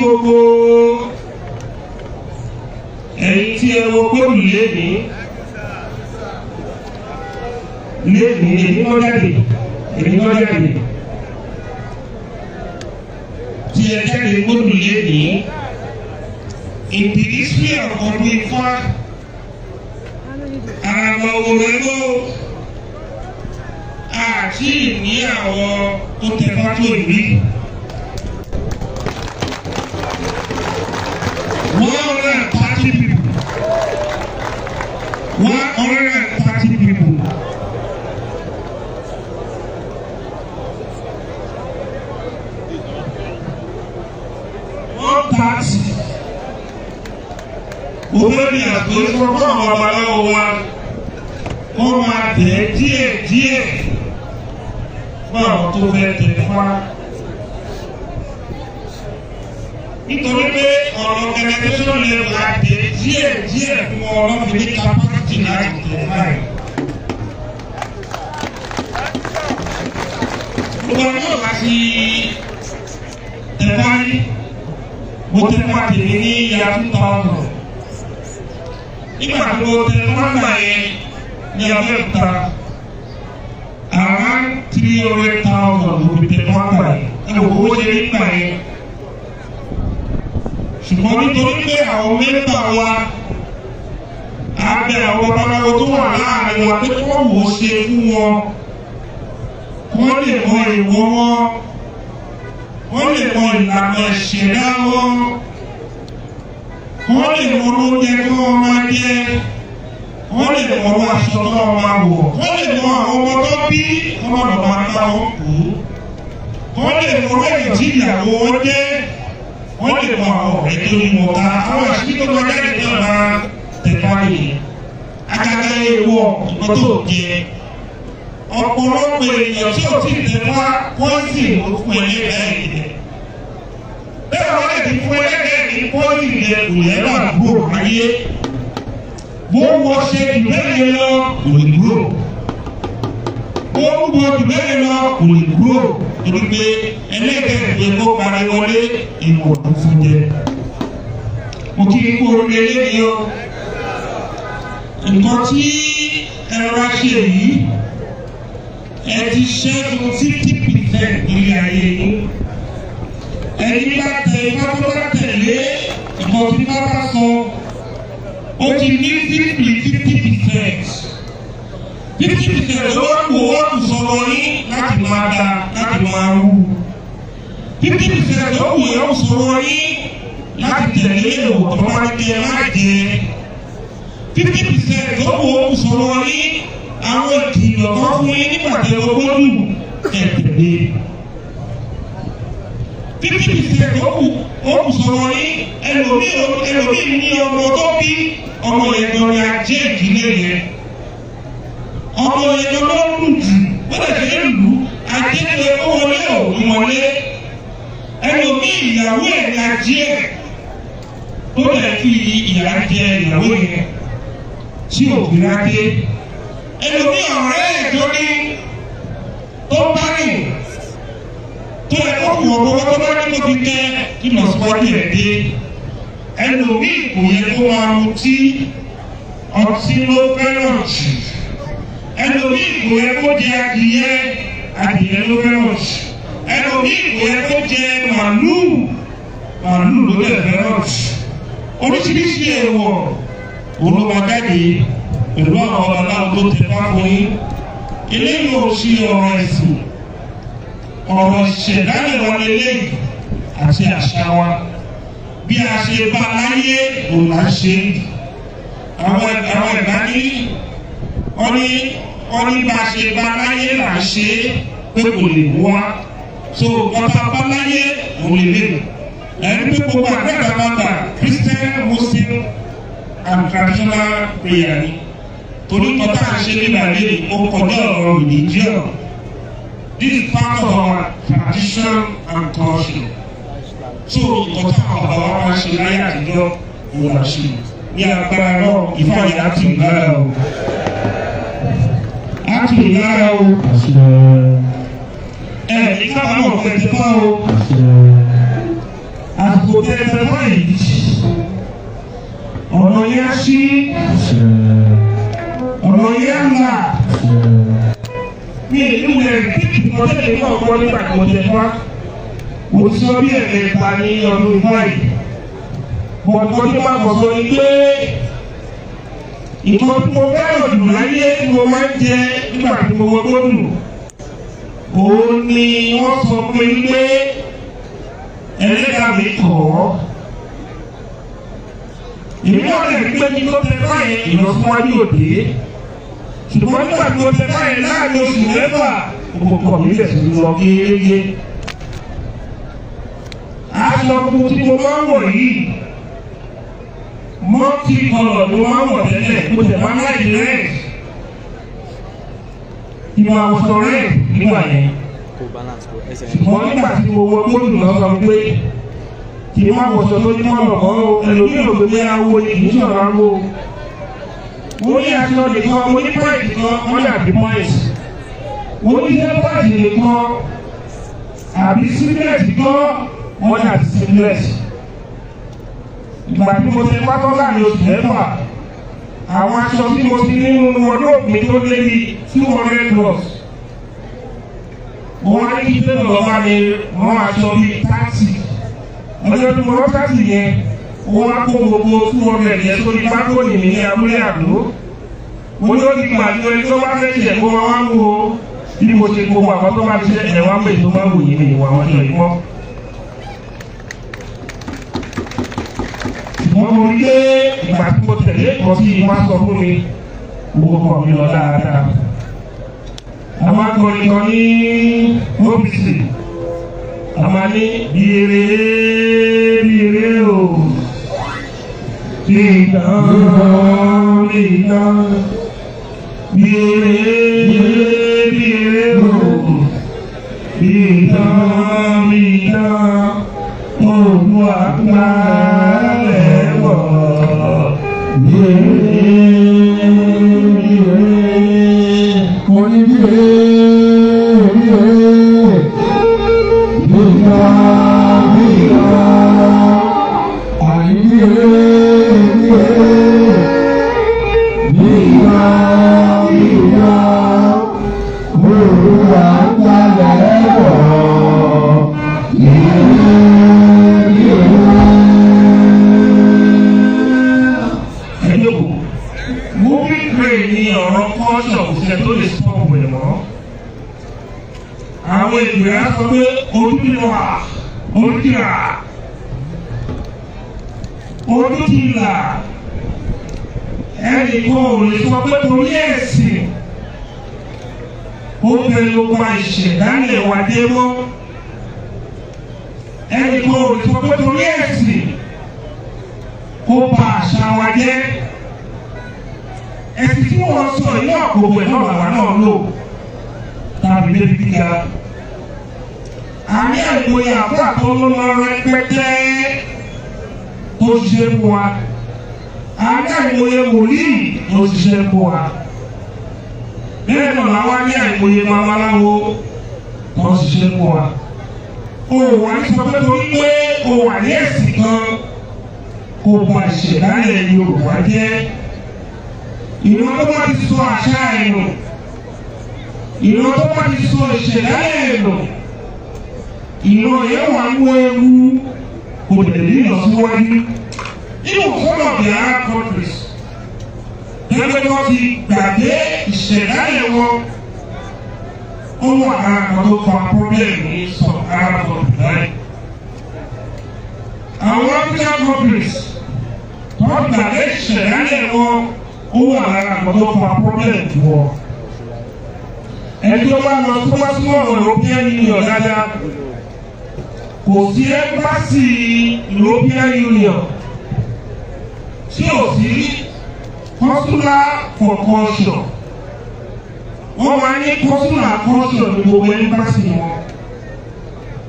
gbogbo ẹ̀yin tí ẹ wo góòlù lẹ́ni èmi lọ jáde tí ẹ jáde góòlù lẹ́ni in the history of ọdún Ifá àwọn òwúrẹ́gbọ́ àti ní àwọn tó tẹ̀fá tó ìrí 130 people 130 people olórí àgbẹ̀ fún àwọn babaláwo wa wọ́n máa tẹ̀ díẹ̀ fún àwọn tó fẹ́ tẹ̀ fún wa. Nítorí pé ọ̀rọ̀ organization lè wà tẹ̀ díẹ̀ fún ọlọ́run ní capacity láti tẹ̀ báyìí. Gbogbo ọjọ́ láti tẹ̀ báyìí, mo tẹ̀ fún àtẹ̀lé ní ìyá 2000. Nígbà tó tẹ fúngbà yẹn ní Abẹ́òkúta around 300,000 ló fi tẹ fúngbà yẹn ẹ̀wọ̀n owó ṣe nígbà yẹn. Ṣùgbọ́n nítorí pé àwọn mẹ́ta wa abẹ àwọn babaláwo tó wà láàrin wa pé kọ́ wò ó ṣe fún wọn wọ́n lè mọ èèwọ̀ wọn wọ́n lè mọ ìlànà ìṣẹ̀dá wọn. Wọ́n lè mọ oúnjẹ tí wọ́n máa jẹ, wọ́n lè mọ aṣọ tí wọ́n máa wọ̀, wọ́n lè mọ àwọn ọmọ tó bí ọmọ bàbá ńlá wọn kú, wọ́n lè mọ ẹ̀yìn tí ìyàwó wọn jẹ́, wọ́n lè mọ àwọn ọ̀rẹ́ tó ní wọn ká, àwọn àṣírí tó lọ jáde tó máa tẹ̀ka yìí. Agágá ewọ́ ìgbọ́ tó jẹ. Ọ̀pọ̀lọpọ̀ èèyàn tí ò tí ì tẹ̀ka wọ́n sì mú fún ẹlẹ́gbẹ̀ẹ́ ìdẹ̀. Bẹ́ẹ̀ wọ́n lè fi fún ẹlẹ́gbẹ̀ẹ́ pọ́lì yẹ kò yẹ ládùúgbò ayé bó wọ́n ṣe ìbéèrè lọ kò lè dúró bó wọ́n ìbéèrè lọ kò lè dúró torí pé ẹlẹ́gbẹ̀ẹ́ kó parí wọlé ìwọ̀ tó fún jẹ. Mo kí n kó orí eléyìí o nǹkan tí ẹ̀rọ ṣe yìí ẹ ti ṣẹ́gun 50% lórí ayé yìí. Ẹni bá tẹ ifá tó bá tẹ̀lé ìmọ̀ tí bá bá sọ ó ti ní 50% ló wá kó wọ́n sọ̀rọ̀ yín láti máa da láti máa wú 50% ló kù yẹn sọ̀rọ̀ yín láti tẹ̀lé òwò tó máa jẹ má jẹ 50% ló kù wọ́n sọ̀rọ̀ yín àwọn ìkìlọ̀ kan fún yín nígbà tẹ ogójì tẹ̀lé. 50% ó kù sọ̀rọ̀ yín ẹlòmíì ní ọmọ tó bí ọmọ ẹ̀gbọ́n ni ajé ìdílé yẹn ọmọ ẹ̀gbọ́n ló lù jù wọ́n lè ṣe lù ajé lè kó wọlé òun wọlé ẹlòmíì ìyàwó ẹ̀ ní ajé tó lè fi ìyà jẹ ìyàwó yẹn tí òbí adé ẹlòmíì ọ̀rẹ́ ẹ̀ tó ní tó bá rìn. Tó ẹ kọ́ fún ọ̀pọ̀ tó bá ní tóbi tẹ́ kí lọ sí wájú ẹ̀ dé. Ẹlòmíì kò yẹ kó máa mutí ọtí ló fẹ́ràn jù. Ẹlòmíì kò yẹ kó jẹ adìyẹ ló fẹ́ràn jù. Ẹlòmíì kò yẹ kó jẹ màlúù ló lè fẹ́ràn jù. Oríṣiríṣi èèwọ̀ olùwàjáde pẹ̀lú àwọn babaláwo tó tẹ bá fún yín. Eléyìí ò sí ọ̀rọ̀ ẹ̀sìn. Ọ̀rọ̀ ìṣẹ̀dálẹ̀ wa lélẹ́yìn àti àṣà wa bí a ṣe bá láyé òun là ń ṣe àwọn ẹ̀dá ní wọ́n ní bá a ṣe bá láyé là ń ṣe pé kò lè wá so ọ̀tá bá láyé òun lè lè ẹni pé gbogbo àgbàlagbà Christian Muslim and traditional prayer ni torí ọ̀tá àṣẹ nígbà lè ó kọjá ọ̀rọ̀ religion. This is part of our tradition and culture. So ìkọ̀tà àwọn bàbá wa ṣe láyé àtijọ́ òun là ṣe ní agbára náà ìfọ̀yà á tù lára o. Á tù lára o. Ní kábàámọ̀ pẹ̀tẹ́ bá o. àsìkò tẹ́tẹ́ báyìí ọ̀nà yẹn ṣí ọ̀nà yẹn là ní ìlú rẹ̀ kíkì mọ́tẹ́lẹ̀ náà gbọ́ nígbà tí mo tẹ̀ wá mo ti sọ bí ẹ̀mẹ́ta ní ọdún báyìí bọ̀dọ̀ tí máa bọ̀ sọ ni pé ìkan tí mo fẹ́ràn jù láyé tí mo máa ń jẹ nígbà tí mo wọ gómìnà òun ni wọ́n sọ pé pé ẹlẹ́dàá mi kọ̀ ọ́. Èmi náà lè gbé ní tó tẹ báyìí ìlọsíwájú òde. Ṣùgbọ́n nígbà tí mo tẹ báyìí láàrin oṣù mẹ́fà, gbogbo kan mi lè sì lọ gẹ́gẹ́. Aṣọ tuntun tí mo máa ń wọ̀ yìí, mọ́tì kọlọ̀ ni mo máa ń wọ̀ tẹ́lẹ̀, mo tẹ̀ máa ń láì rẹ̀. Ìmọ̀ àwòsàn rẹ̀ nígbà yẹn. Ṣùgbọ́n nígbà tí mo wọ gbódùn náà sọ pé kì í má wọ̀sọ̀ tó ní mọ́nà mọ́ o ẹlòmíì ò gbé awo ni kì í sọ̀rọ̀ awo. Mo ní aṣọ nìkan mo ní pọ́ìntì kan wọ́n dàbí pọ́ìntì. Mo ní sẹ́pọ̀tì nìkan àbí sígírẹ́tì kan wọ́n dàbí sígírẹ́tì. Ìgbà tí mo ti pátọ́ láàrin oṣù mẹ́fà àwọn aṣọ tí mo ti nínú ọdún mi tó lé ní 200 plus. Mo wá ní kí pé lọ́wọ́ ni wọ́n aṣọ bíi 30. Ọjọ́ tí mo rọ́ 30 yẹn, wọ́n á kó gbogbo 200 yẹn sórí bákòní mi ní abúlé àdó. Mo ní ó ti gbàgbé ẹni tó bá fẹ́ ṣẹ̀ kó máa wá ń wo bí mo ṣe gbogbo àwọn tó bá ti ṣe ẹ̀wá pé tó máa wò yìí ni ìwà wọn ṣe mọ́. Ṣùgbọ́n mo rí pé ìgbà tí mo tẹ̀lé kan sí wá sọ fún mi, gbogbo kan mi lọ dáadáa. Àwọn akọrin kan ní OBC, a máa ní bìrè o, bìtàn bìrè o, bìtàn ògùn àgbà lẹ́wọ̀ bìrè. Mo ní bìrè. Àwọn ìgbéra sọ pé ojú ti là ẹnì kan ò lè sọ pé torí ẹ̀sìn ó bẹ̀rẹ̀ gbogbo ìṣẹ̀dálẹ̀ wà dé mọ́ ẹnì kan ò lè sọ pé torí ẹ̀sìn ó bà àṣà wa jẹ́ ẹ̀sìn tí wọ́n sọ yìí àkókò ẹ̀ náà làwọn náà lò tàbí débi gíga. Àmì àìmọye àbúrò tó lọ́lọ́ rẹpẹtẹ tó ṣiṣẹ́ fún wa. Àmì àìmọye wòlíì tó ṣiṣẹ́ fún wa. Bẹ́ẹ̀ náà làwọn ní àìmọye babaláwo tó ṣiṣẹ́ fún wa. O wà ní sọ pé torí pé o wà ní ẹ̀sìn kan kò bá ìṣẹ̀dálẹ̀ Yorùbá jẹ́. Ìwọ́n tó bá ti sọ àṣà ẹ̀ nù. Ìran tó bá ti sọ ìṣẹ̀dálẹ̀ lọ, ìran yẹn wà ń wọ ewu kò tẹ̀lé ìlọsíwájú. Even some of the Arab countries, gẹ́gẹ́ bí wọ́n ti gbàgbé ìṣẹ̀dálẹ̀ wọn, ó wà lára kan tó fa problem ní some Arab countries láì. Àwọn African countries tó gbàgbé ìṣẹ̀dálẹ̀ wọn, ó wà lára kan tó fa problem fún wọn. Ẹni tó bá lọ tó bá súnmọ́ ọ̀rọ̀ European Union dáadáa kò sí ẹ́mbásì European Union tí ò sí consular for culture. Wọ́n máa ní consular culture ní gbogbo ẹ́mbásì wọn.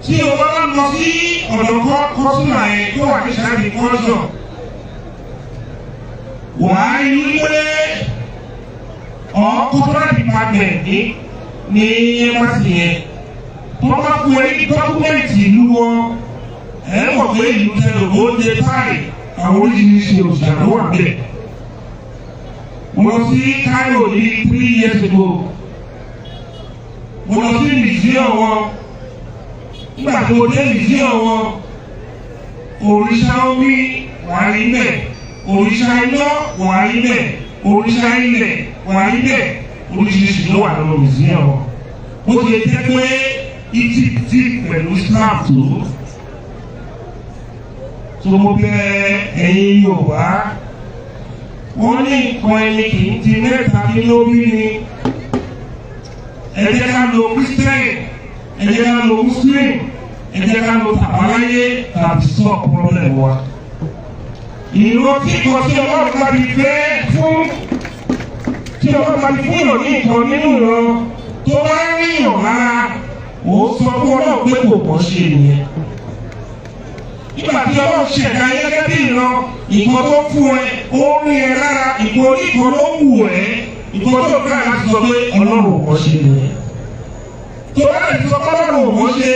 Tí o bá lọ sí ọ̀dọ̀ consular yẹn tó wà ní ṣáàbì culture, wàá rí pé cultural department ní ẹ́mbásì yẹn tó bá fún ẹ ní dọ́kúmẹ́ǹtì ìlú wọn ẹ mọ̀ pé ìlú tẹ̀lé oúnjẹ táì àwọn oríṣiríṣi òṣìṣẹ́ ló wà bẹ́ẹ̀. Mo lọ sí Cairo ní 3 years ago. Mo lọ sí museum wọn. Nígbà tí mo dé museum wọn, òrìṣà omi wà níbẹ̀, òrìṣà iná wà níbẹ̀, òrìṣà ilẹ̀ wà níbẹ̀, oríṣiríṣi ló wà nínú museum wọn. Bó ti lè jẹ́ pé ìtìtì pẹ̀lú Islam tó. Tó mo bẹ̀ ẹ̀yin Yorùbá, wọ́n ní nǹkan ẹni kì í ti mẹ́ta nínú bí ni. Ẹ jẹ́ ká lo Christian, ẹ jẹ́ ká lo Muslim, ẹ jẹ́ ká lo tàbáláyé tàbí solve problem wa. Ìran tí kan tí Ọlọ́run bá ti fẹ́ fún tí Ọlọ́run bá ti fún yàn ní nǹkan nínú ìran tó bá rí yàn lára, ó sọ fún Ọlọ́run pé kò kàn ṣe nìyẹn. Nígbà tí Ọlọ́run ṣẹ̀dá gẹ́gẹ́ bí ìran, nǹkan tó fún ẹ, ó rí ẹ lára, nǹkan oníkan ló wù ẹ́, nǹkan tó gbà láti sọ pé Ọlọ́run ò kàn ṣe nìyẹn. Tó bá lè sọ pé Ọlọ́run ò kàn ṣe,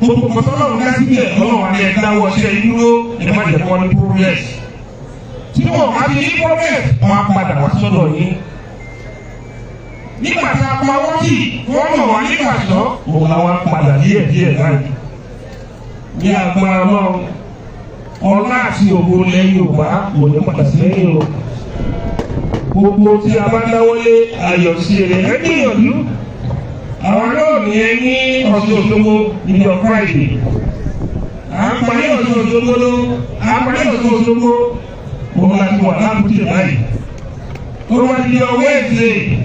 gbogbo nǹkan tó Ọlọ́run dá síbẹ̀, Ọlọ́run á ní ẹ dáwọ́ ṣe dúró, ẹ má jẹ́ kí wọ́n ní progress. Tí wọ́n bá ti ní progress, wọ́n á padà wá sọ́dọ̀ yín. Nígbà tá a pa wọ́n tì, wọ́n mọ̀ wá nígbà tó, òun làwọn á padà díẹ̀díẹ̀ báyìí. Ní agbára Ọlọ́run, ọlá àti ògo ilẹ̀ Yorùbá kò ní padà sẹ́yìn o. Gbogbo tí a bá dáwọ́lé ayọ̀ sí èrè ẹ gbìyànjú. Àwọn náà ní ẹ ní Ọ̀ṣun Òṣogbo níjọ́ Friday. À ń parí Ọ̀ṣun Òṣogbo ló, à ń parí Ọ̀ṣun Òṣogbo. Mo máa ti wà lábùjẹ báyìí. Ó wá di ọwọ́ ẹ̀sẹ̀.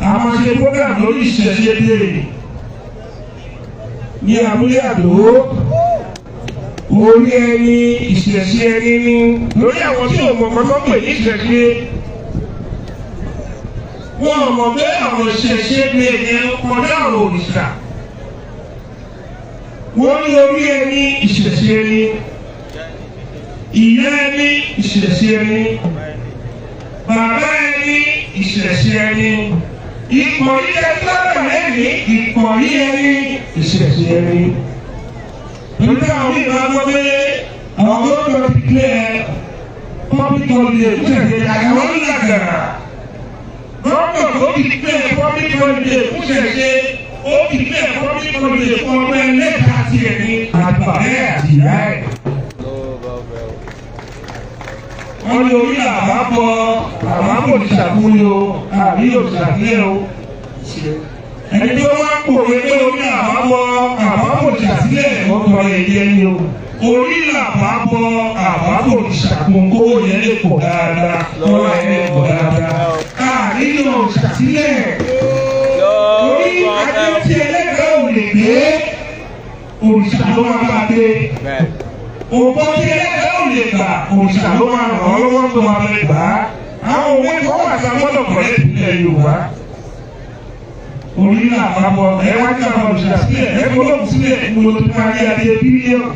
A máa ṣe program lórí ìṣẹ̀ṣẹ̀ dé. Ní abúlé Àdó, orí ẹni ìṣẹ̀ṣẹ̀ ẹni ní lórí àwọn tí ò mọ̀ kọ́kọ́ pè ní ìṣẹ̀ṣẹ̀. Wọ́n mọ̀ pé àwọn ìṣẹ̀ṣẹ̀ ní ẹ̀yẹ kọjá ọ̀rọ̀ òrìṣà. Wọ́n ní orí ẹni ìṣẹ̀ṣẹ̀ ẹni, ìyá ẹni ìṣẹ̀ṣẹ̀ ẹni, bàbá ẹni ìṣẹ̀ṣẹ̀ ẹni, ìkọ̀rí ẹni lọ́dọ̀ lẹ́yìn ìkọ̀rí ẹni ìṣẹ̀ṣẹ̀ ẹni. Nígbà àwọn ìgbà gbọ́ pé àwọn gómìnà ti kílẹ̀ public holiday fún ṣẹ̀ṣẹ̀ àwọn onílàgàrà. Gómìnà tó ti kílẹ̀ public holiday fún ṣẹ̀ṣẹ̀ ó ti kílẹ̀ public holiday fún ọmọ ẹlẹ́ka àti ẹ̀mí àgbàrẹ́ àti ìyá ẹ̀. Wọ́n ní orí àbábọ̀ òṣìṣàkúni o, àbí òṣìṣàkúlẹ̀ o. Ẹni tí wọ́n wá ń pòwe pé orí àbábọ̀ òṣìṣàkúlẹ̀ ọkọ̀ èdè ẹni o. Orí àbábọ̀ òṣìṣàkúni kówó yẹn lè pọ̀ dáadáa, lọ́wọ́ ẹ̀ lè pọ̀ dáadáa. Àríyàn òṣìṣàkúlẹ̀. Orí adé tí ẹlẹ́gbẹ̀ẹ́ ò lè gbé, òrìṣà ló máa bá dé. Òpó tí ẹlẹ́gbẹ̀ẹ́ ò lè gbà, òrìṣà ló máa ràn án lọ́wọ́ tó máa lè gbà á. Àwọn òwe tó wà sá gbọ́dọ̀ kọ̀lé ìpínlẹ̀ Yorùbá. Orí àpapọ̀ ẹ wá ní àwọn òṣìṣẹ́ sílẹ̀, ẹ gbọ́dọ̀ sílẹ̀ ní mo ti máa rí adé bílíọ̀nù.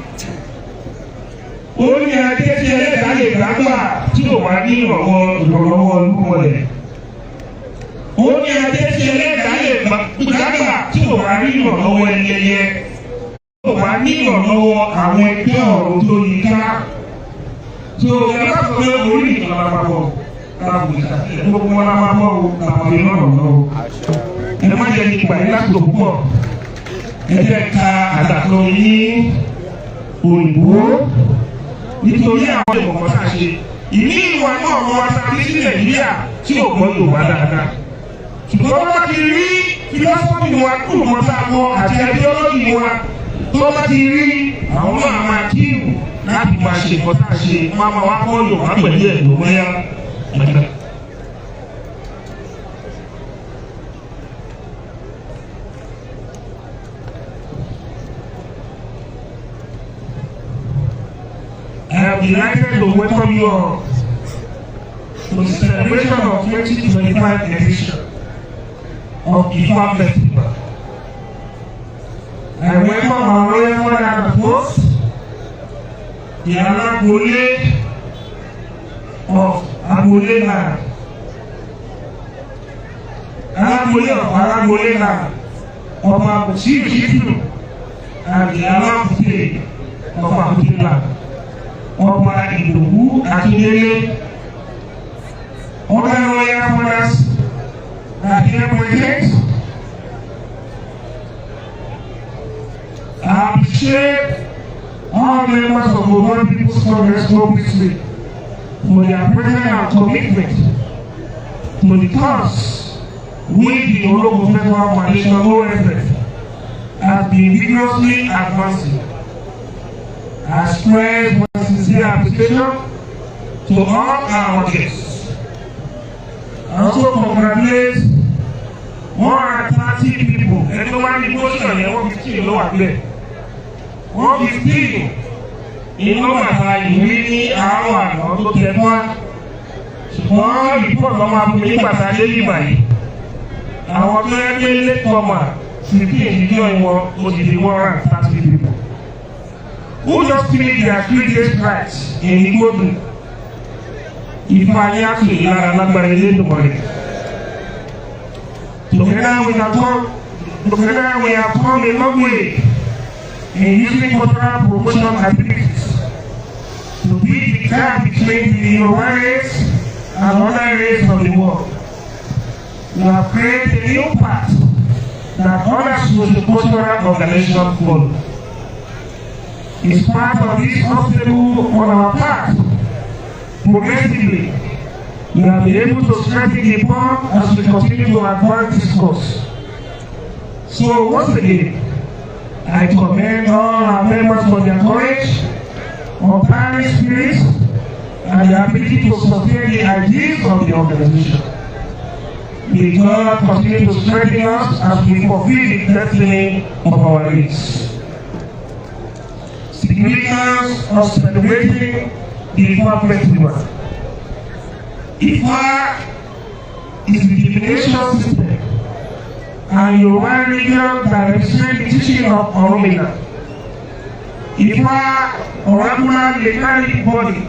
Orí adé tí ẹlẹ́gbẹ̀ẹ́ lè gbà gbà tí ò wá ní ìrànlọ́wọ́ olúmọlẹ̀. Orí adé tí ẹlẹ́gbẹ̀ẹ́ lè gbà gbà tí ò wá ní ìrànlọ́wọ́ ẹlẹ́yẹ. Ó wà ní ìrànlọ́wọ́ àwọn ẹgbẹ́ ọ̀rọ̀ tó yí ká. Tó ẹ bá sọ pé orí ìjọba àpapọ̀ káàbù ìṣàkíyèsí gbogbo wọn la máa bọ̀ ọ́ àpapọ̀ iná lọ́wọ́. Ẹ má jẹ́ ní ìgbà yín láti lò púpọ̀. Ẹ jẹ́ ká àdàkọ ní òyìnbó nítorí àwọn ìmọ̀kàn tá a ṣe. Ìní ìwà náà wọ́n wá sáà ní Nàìjíríà tí ò gbọ́ Yorùbá dáadáa. Ṣùgbọ́n wọ́n bá ti rí fílọ́sọ́fì wa kúrò mọ́ta kọ àti ẹdíọ́lọ́jì wa. Tó bá ti rí àwọn náà máa kíwù láti máa ṣe nǹkan tá a ṣe máa wá kọ́ Yorùbá pẹ̀lú ẹ̀ ló bóyá. I am delighted to welcome you all to the celebration of 2025 edition of Ifa Festival. I welcome our royal mother and host, the Alagole of Agole land. Alagole of Alagole land. Ọba Chief Chitu and the Alákùté of Akute land. Ọba Ìdòwú Akíndélé. Other royal fathers are here present. I appreciate all members of the Oduduwa People's Congress obviously for their presence and commitment to the cause which the Ologun Federal Foundation OFF has been vigorously advancing. I express my sincere appreciation to all our guests. I also congratulate 130 people. Everybody goes on here, 115 lower there. 115 inú bàtà ìwé ní àárọ̀ àná tó tẹ fún wa. Ṣùgbọ́n ìpọ̀ lọ́mọ abúlé nígbàtà dé yìí báyìí. Àwọn tó yẹ pé lẹ́tọ̀ọ̀mà sì kí ìdíjọ́ ìwọ̀n òdìdí 130 people. Who just finished their 3 days rights in Igbodu? Ìfàyàtò lára lágbára ilé ìdùnmọ̀rẹ́. Together we have come a long way in using cultural promotion activities to bridge the gap between the Yoruba race and other races of the world. We have created a new path that other socio-cultural organizations follow. It's part of this obstacle on our path. Progressively, we have been able to strengthen the bond as we continue to advance this course. So once again, I commend all our members for their courage, untiring spirit, and the ability to sustain the ideas of the organization. May God continue to strengthen us as we fulfill the destiny of our race. Significance of celebrating the Ifa festival. Ifa is the divination system and Yoruba religion that represents the teaching of Orunmila. Ifa, oracular literary body,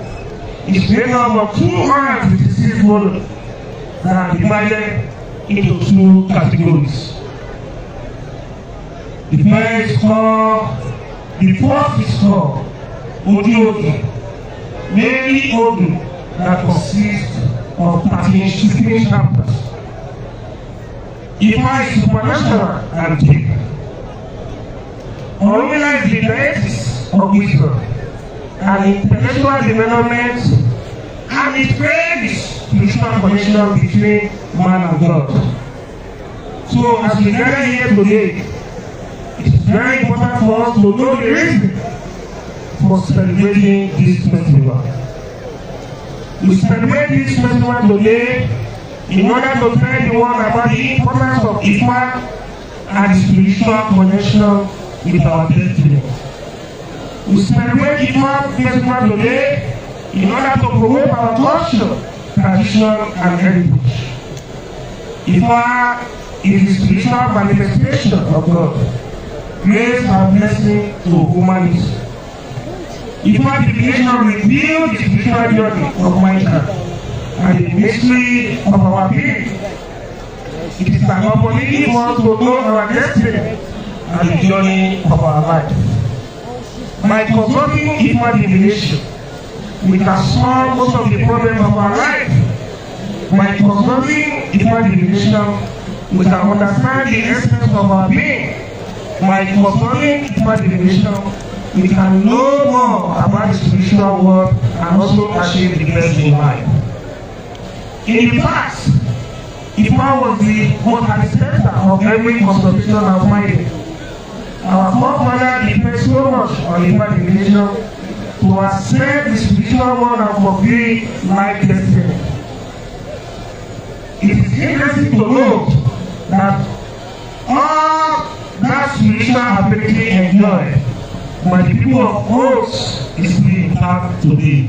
is made up of 256 volumes that are divided into 2 categories. The first is called Odi, mainly Odu, that consists of 16 chapters. Ifa is supernatural and deep. Orunmila is the basis of wisdom and intellectual development, and it creates spiritual connection between man and God. So as we gather here today, it is very important for us to know the reason for celebrating this festival. We celebrate this festival today in order to tell the world about the importance of Ifa and the spiritual connection with our destiny. We celebrate Ifa festival today in order to promote our culture, tradition, and heritage. Ifa is the spiritual manifestation of God, grace and blessing to humanity. Ifa divination reveals the spiritual journey of mankind and the mystery of our being. It is an opportunity for us to know our destiny and the journey of our life. By consulting Ifa divination, we can solve most of the problems of our life. By consulting Ifa divination, we can understand the essence of our being. By consulting Ifa divination, we can know more about the spiritual world and also achieve the best in life. In the past, Ifa was at the center of every consultation of mind. Our forefathers depend so much on Ifa divination to accept the spiritual world and fulfill life destiny. It is interesting to note that all that spiritual ability enjoyed by the people of Oz is still intact today.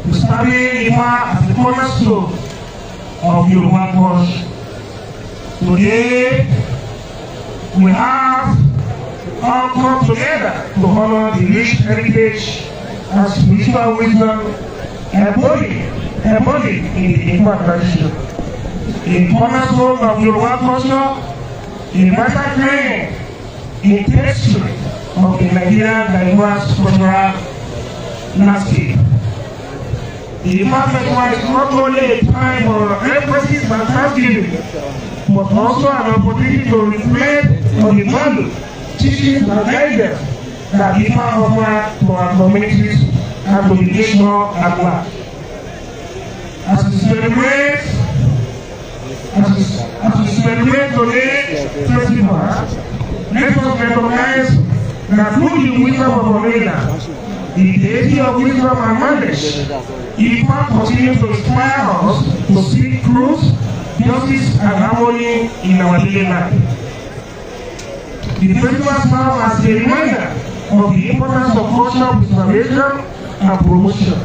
We study Ifa as the cornerstone of Yoruba culture. Today, we have all come together to honor the rich heritage and spiritual wisdom embodied in the Ifa tradition. The cornerstone of Yoruba culture, a vital claim in tapestry of the Nigerian diverse cultural landscape. The Ifa Festival is not only a time of emphasis and thanksgiving, but also an opportunity to reflect on the value, teachings, and guidance that Ifa offers to our communities and to the nation at large. As we celebrate today's festival, let us recognize that through the wisdom of our leaders, the deity of wisdom and knowledge, Ifa continues to inspire us to seek truth, justice, and harmony in our daily life. The festival serves as a reminder of the importance of cultural preservation and promotion.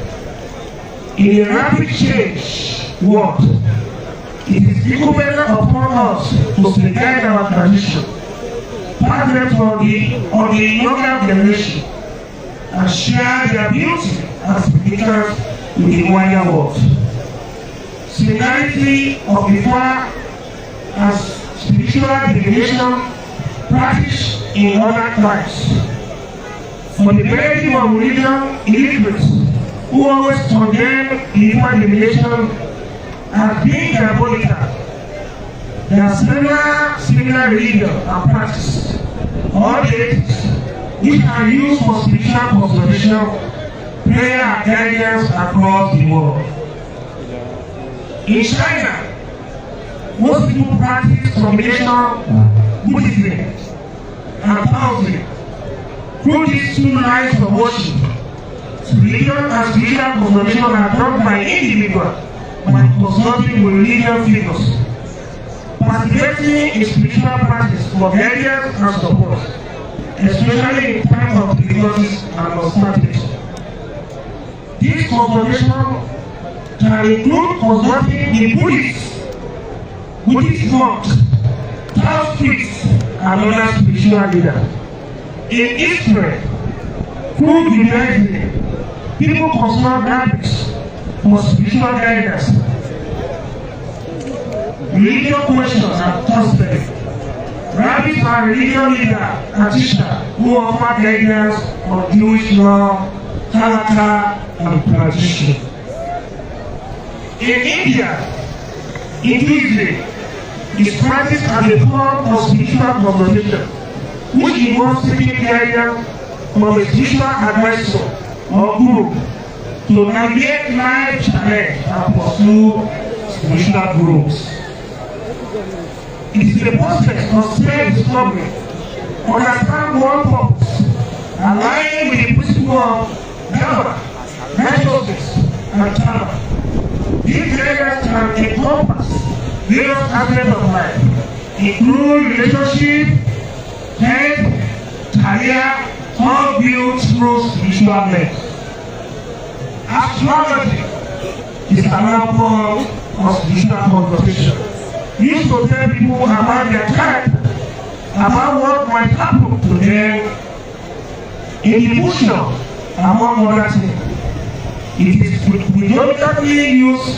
In a rapid change world, it is incumbent upon us to safeguard our tradition, pass them on the younger generation, and share their beauty and significance with the wider world. Similarity of Ifa as spiritual divination practiced in other tribes. For the benefit of religion illiterates who always condemn the Ifa divination as being diabolical, there are several similar religions and practices or deities which are used for spiritual consolation, prayer and guidance across the world. In China, most people practice combination Buddhism and Taoism. Through these two lines of worship, religion and spiritual consolation are done by individuals by consulting with religious figures, participating in spiritual practice for guidance and support, especially in times of difficulties and uncertainty. This consultation can include consulting the Buddhist monks, Taoist priests, and other spiritual leaders. In Israel, through Judaism, people consult rabbis for spiritual guidance. Religious questions are constantly. Rabbis are religious leaders and teachers who offer guidance on Jewish law, halakha, and tradition. In India, Hinduism is practiced as a form of spiritual conversation, which involves seeking guidance from a spiritual advisor or guru to navigate life challenge and pursue spiritual growth. It is a process of self-discovery, understand one purpose, aligning with the principle of dharma, righteousness, and karma. These guidance can encompass various aspects of life, including relationship, health, career, all built through spiritual lens. Astrology is another form of spiritual conversation, used to tell people about their time, about what might happen to them in the future, among other things. It is predominantly used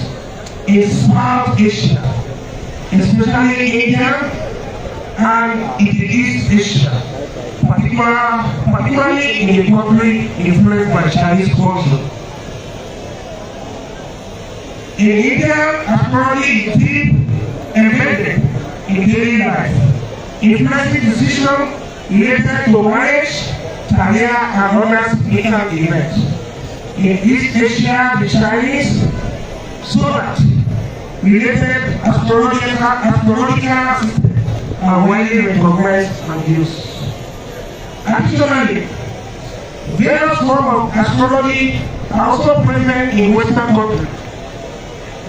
in South Asia, especially India and in East Asia, particularly in the country influenced by Chinese culture. In India, astrology is deep embedded in daily life, influencing decisions related to marriage, career, and other significant events. In East Asia, the Chinese solar related astrological systems are widely recognized and used. Additionally, various forms of astrology are also present in Western countries,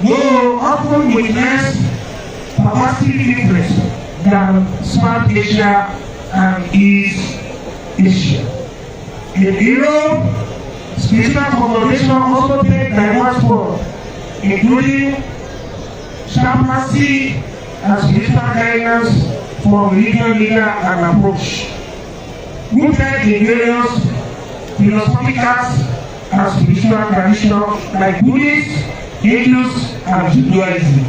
though often with less pervasive influence than South Asia and East Asia. In Europe, spiritual conversation also take diverse forms, including chaplaincy and spiritual guidance for religious leader and approach, rooted in various philosophical and spiritual traditions like Buddhism, Hindus, and Judaism.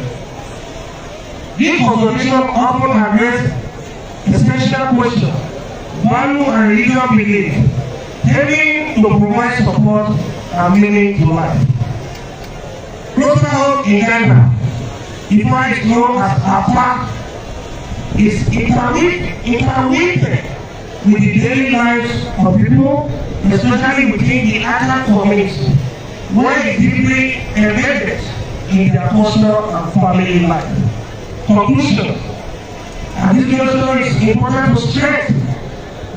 These conversations often address essential questions value and religious belief, helping to provide support and meaning to life. Closer home in Ghana, Ifa is known as Apa, is interweaved with the daily lives of people, especially within the Ada community, where it is deeply embedded in their personal and family life. Conclusion: at this juncture it is important to stress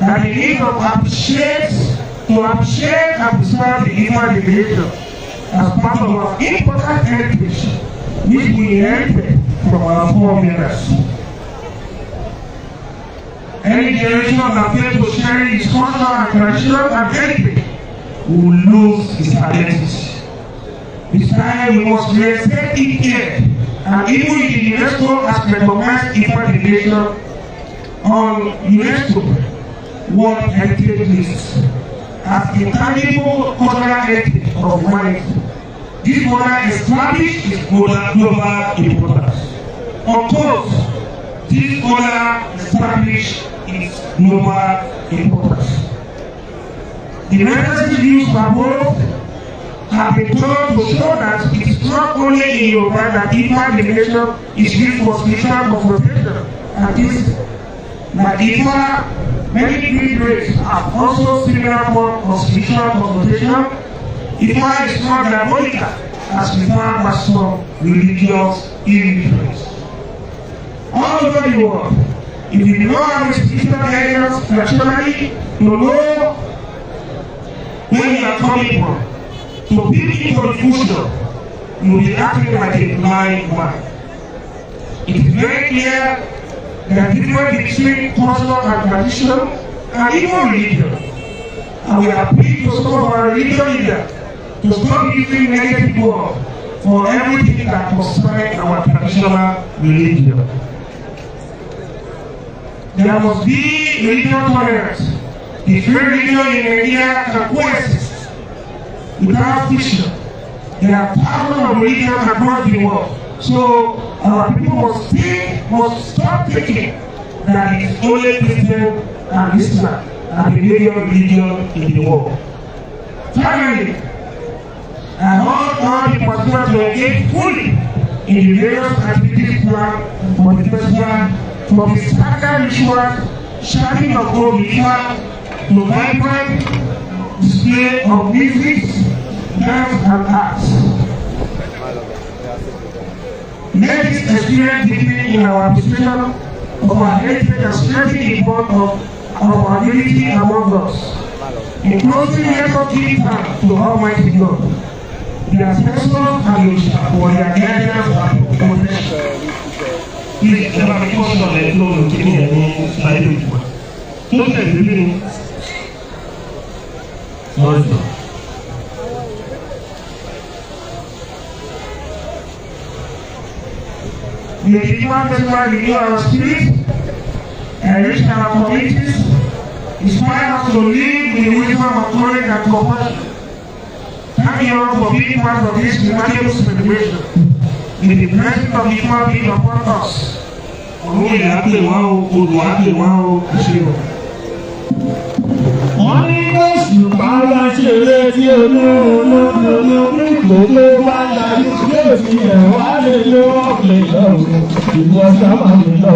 that the need to appreciate and preserve the Ifa divination as part of our important heritage which we inherited from our forebears. Any generation that fails to share its culture and tradition and heritage will lose its identity. This time we must respect it here, and even the UNESCO has recognized Ifa divination on UNESCO World Heritage List as intangible cultural heritage of humanity. This model established its global importance. Of course, this model established its global importance. The necessary views above have been told to show that it is not only in Yoruba that Ifa divination is used for spiritual consultation, and this, like Ifa, many Greek races have also similar forms of spiritual consultation. Ifa is not diabolical as referred by some religious illiterates. All over the world, if you do not have a spiritual guidance naturally to know where you are coming from, to build into the future, you will be acting like a blind man. It is very clear that the difference between culture and tradition and even religion. And we appeal to some of our religious leaders to stop using negative words for everything that concerns our traditional religion. There must be religious tolerance. The free religion in Nigeria can coexist without friction. There are thousands of religions across the world. So our people must stop thinking that it is only Christian and Islam and the major religion in the world. Finally, I want all the participants to engage fully in the various activities planned for the festival, from the standard ritual, shouting of old Ifa, to vibrant display of music, dance and arts. Let this experience deepen in our appreciation of our heritage and strengthen the bond of our unity among us. In closing, let us give thanks to Almighty God, their sponsors and for their guidance and protection. Please, the portion of the floor will give me a name, slide it one. Don't let the beginning. Sorry. The Ifa Festival renew our spirit, enrich our communities, inspire us to live with the wisdom of knowledge and compassion. Thank you all for being part of this remarkable celebration. May the blessing of Ifa be upon us. Wọ́n ní oṣù bàbá ṣeré tí olóòlóòlóòló gbogbo bá darí yóò ti ẹ̀ wá lè lọ́ọ̀lẹ̀ lọ́wọ́ ìwọ sábà mi lọ.